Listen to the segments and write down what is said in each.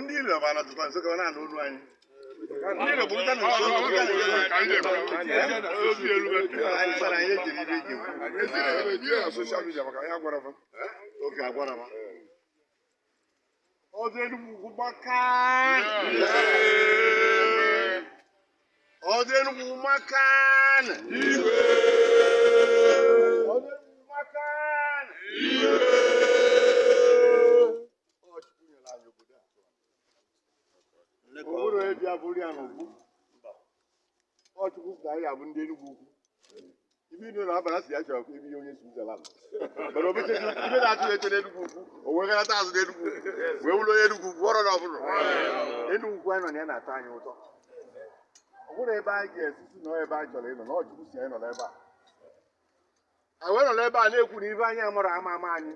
Ndị ile ma na tụkwa nso ka ọ na-anụ olu anyị. Ndị ile bụ nta na nso anyị sara anyị ejiri ibe iji ejiri na soshal midia maka anyị agwara fa. Oge agwara fa. Ọdụ Enugu ugwu gbakaa. Ọdụ Enugu makan. Ọdụ Enugu makan. Obodo ebi abụrụ ya n'ugwu. Ọchukwu ka anyị abụ ndị Enugu ukwu. Ibi inu na abana si ya chọrọ ka ebi onye Switzerland. Mana obete ibe na-atụ eto n'Enugu ukwu. O wee gara azụ n'Enugu ukwu. Wee wụlọ Enugu ukwu ọrụ na ọbụrụ. Enugu ukwu anyị nọ na ya na-atọ anyị ụtọ. Ọ bụrụ ebe anyị ga-esisi na ebe anyị chọrọ ịnọ na Ọchukwu si anyị nọ n'ebe a. Anyị wee nọ n'ebe a na-ekwu na ibe anyị amụrụ ama anyị.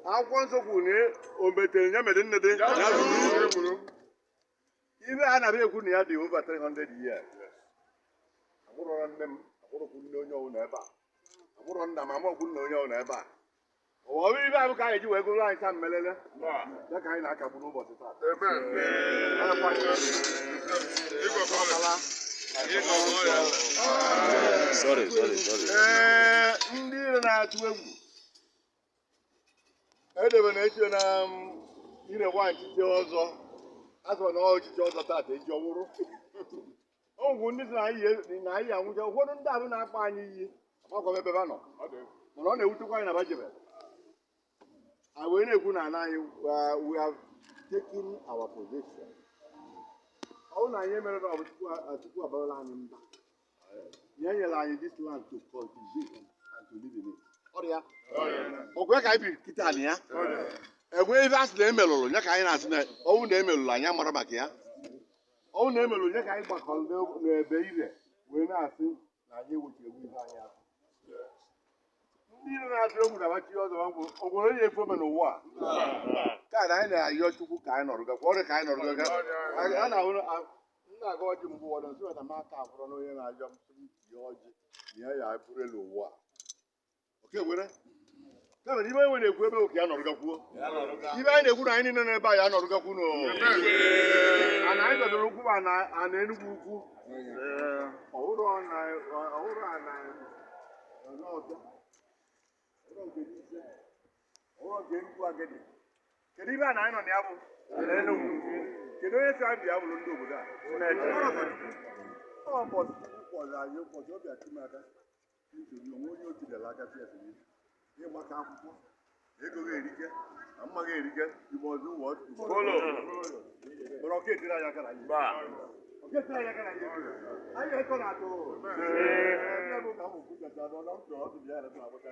Akwụkwọ nsọ kwuru na o metere ya mere nnede ya ruru ibe a na-abịa ekwu na ya dị over 300 years. Amụrụ nne m, amụrụkwu nne onye ọwụ n'ebe a. Amụrụ nna m, amụrụkwu nna onye ọwụ n'ebe a. Ọ bụ ibe ahụ ka anyị ji wee gụrụ anyị taa mmelele ya ka anyị na-akagbu n'ụbọchị taa. Ndị ire na-atụ egwu edebe na eche na ire nwaanyị chiche ọzọ azọ na ọchịchị ọzọ taata eji ọwụrụ ogwu ndị si na anyị anwụcha ụfọdụ ndị ahụ na-akpa anyị iyi agbakọ ebe nọ mana ọ na-ewutekwa anyị na bajebe anyị wee na-ekwu na ana anyị we have taken our position. Ọ bụ na anyị mere na Chukwu abarala anyị mba ya nyere anyị this land to cultivate and to live in it. Ọrịa ọgwe ka anyị bi kịta na ya egwe ife asị na emelụrụ nye ka anyị na-asị na ọnwụ na emelụrụ anyị amara maka ya. Ọnwụ na emelụrụ nye ka anyị gbakọrọ n'ebe ire wee na-asị na anyị ewechi egwu ife anyị asị. Ndị ire na-atụ egwu na abachi ọzọ ogwere onye efe ome n'ụwa ka na anyị na-ayọ Chukwu ka anyị nọrụgakwa ọrịa ka anyị nọrụgaga a na-ahụ nna aga ọjị mbụ ụfọdụ nsị na maka afọrọ na onye na-ajọ tinye ọjị ihe ya bụrụ elu ụwa were kama ibe anyị na-ekwu ebe oke ya nọrụgakwuo ibe anyị na-ekwu na anyị niile n'ebe a ya nọrụgakwu ana anyị dọdoro ukwu ana Enugu ukwu ọhụrụ nke Enugu agadi. Kedu ibe a na anyị nọ na ya bụ Enugu? Kedu onye si anyị bịa bụrụ ndị obodo a? Ọ mbọchị Chukwu kpọrọ anyị ụbọchị ọ bịa Chimaka onwe onye otu dara aka si esi ịgbaka akwụkwọ ego ga-erike na mma ga-erike igbo ọzọ ụwa ọrụ ọketiri anyị aka na anyị ọketiri anyị aka na anyị anyị ekọ na-atụ ndị bụ ka ụmụ kwuchata nọ na ndụ ọdụ bịa ya na agbata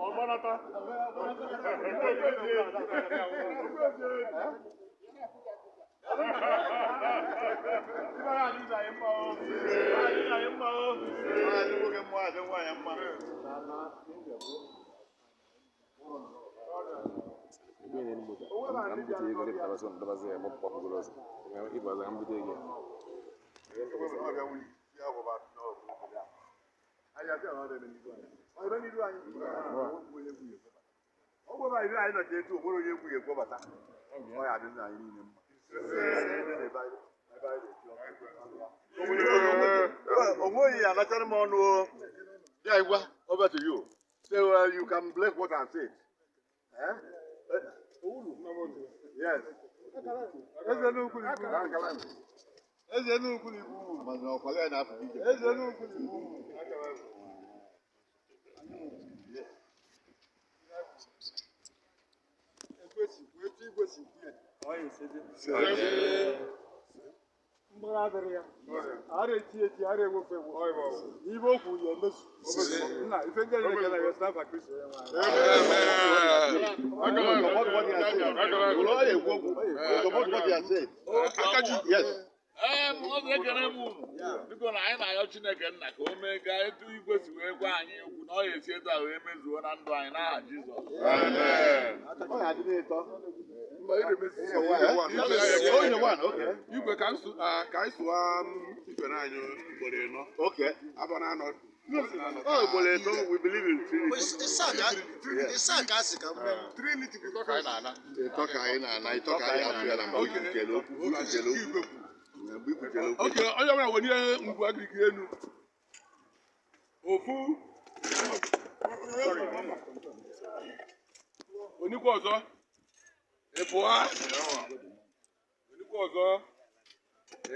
ọgbanata anachara m ọnụ ya igwa over to you. So you can bless what I said. Yes. Eze n'ukwu ibu. Eze n'ukwu ibu. Mana ọkwala ya na-afụ ije. Eze n'ukwu ibu. Ekwesị, wetu igwesi kwuye. Ọ ya esede. Mgbara adịrị ya. Ara eti, ara ewofe ewo. Ibe okwu ya emezu. Nna, ife ndị na-eke na ya snafa Kristo ya nwaanyị. Yes. Ọ ga-ekere m unu biko na anyị na-ayọ Chineke nna ka o mee ka etu igwe si wee gwa anyị okwu na ọ ya esi etu a wee mezuo na ndụ anyị n'aha Jizọs. Igwe ka anyị sụwa ikpere anyị ugboro ịnọ aba na anọ Oh, Boleto, we believe in Trinity. It's Trinity bụ ịtọ ka anyị na-ana. Ịtọka anyị na-ana, ịtọka anyị afọ ya na mgbe ikwuchele okwu. Mgbe ikwuchele okwu. Oke, onye ọbụla wenye ngwu agịrịgị elu. Ofu. Onikwe ọzọ. Ịpụa. Onikwe ọzọ.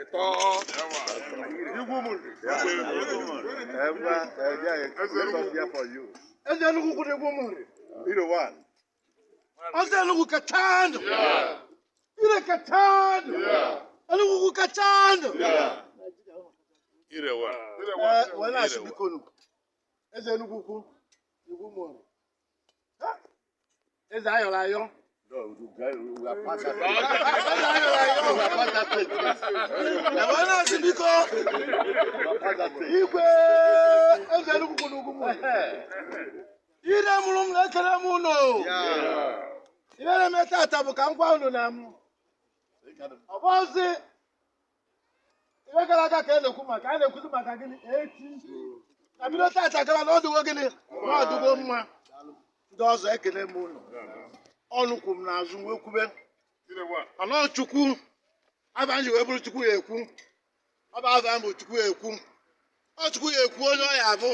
Ịtọ. Igwu mụrụ. Eze Enugu kwuru egwu mụrụ. Either one. Eze Enugu kachando. Ire kachando. Enugu kachando. Either one. Wala ashibikono. Eze Enugu kwu egwu mụrụ. Eze ayọrọ ayọ. No, we are past that. Eze ayọrọ ayọ. We are past that place. Wala ashibiko. We are past that place. Igwe Eze Enugu kwuru egwu mụrụ. Ire mụrụ m na-ekele m unu. Ibere m tata bụ ka m gwa unu na m. Ọ bụ ozi ibe gara aga ka a na-ekwu maka a na-ekwuzi maka gịnị echi. Na bido tata gara na ọdụgo gịnị na ọdụgo mma. Ndị ọzọ ekele m unu. Ọnụ kwu m n'azụ wee kwube. Ọnọ Chukwu abanji wee bụrụ Chukwu ya ekwu. Ọ bụ ava mbụ Chukwu ya ekwu. Ọ Chukwu ya ekwu onye ọ ya abụ.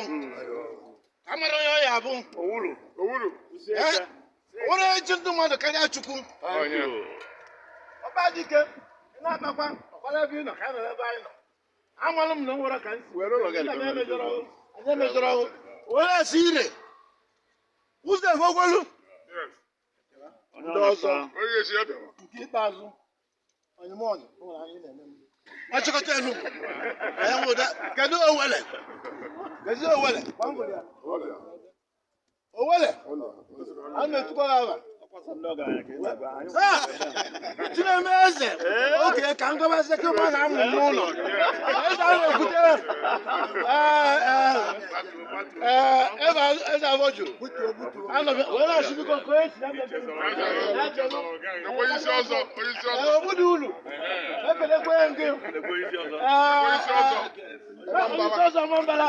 Ka mara onye ọ ya abụ. Owuru. Onye eji ndị mmadụ karịa Chukwu. Ọba dike ị na-akpakwa ọkwara ebe ị nọ ka a nọrọ ebe anyị nọ. Amalụ m na nwere ka nsi. Anyị emejọrọ onye esi ire. Ụzọ efogolu. Ndị ọzọ nke ikpeazụ onyemọnyị nwere anyị na-eme m. Achịkọta Enugu. Anyị nwụda kedu Owele? Kedu Owele? Owele? A na-etukwa ya aba. Chineme eze oke ka ngọbazi ka mma na-amụ n'ụlọ. Eze a na-ekwute eze abọ juru. Wee na-asị biko ka onye si na obodo ulu ekelekwe ngị onye ọzọ Mambala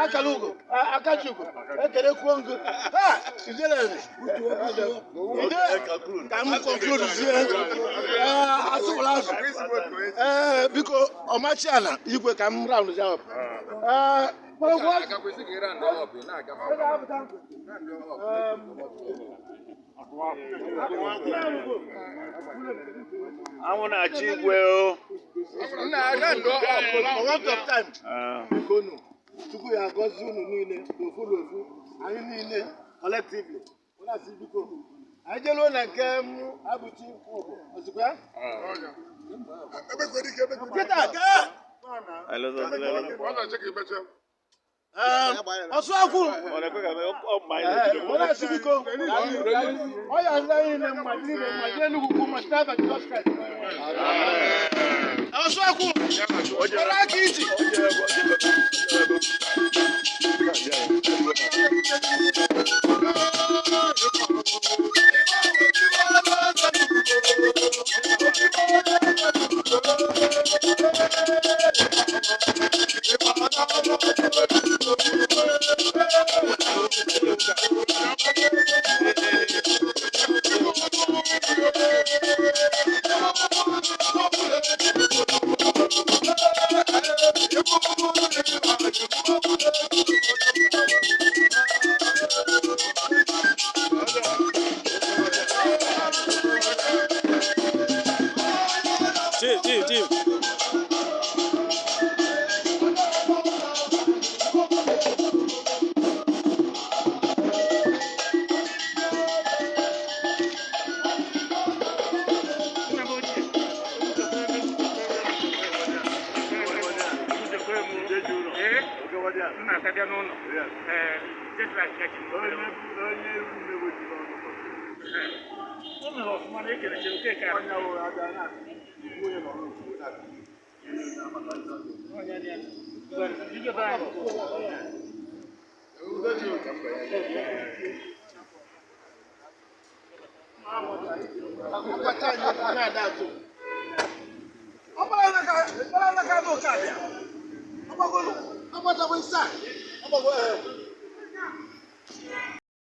akala ugo akachi ugo ekelekwuo ngị ijelere ide ka m conclude zie asụkwala azụ biko ọmachi ala igwe ka m round ya Anwụ na-achị igwe o. For want of time. Bikonu, Chukwu ya agọzi unu niile n'ofu n'ofu anyị niile collectively. Ụlọ asị biko. Anyị jeluo na nke m abụchi ozugbo ya. Kịta gaa. Ọsụ akwụ. Ụlọ asị biko. Ọ ya ndị anyị na mmadụ niile mmadụ Enugu kwu ma staff and just strike. Ọsụ akwụ. Ọrụ aka iji. Chief. Apa What are we saying?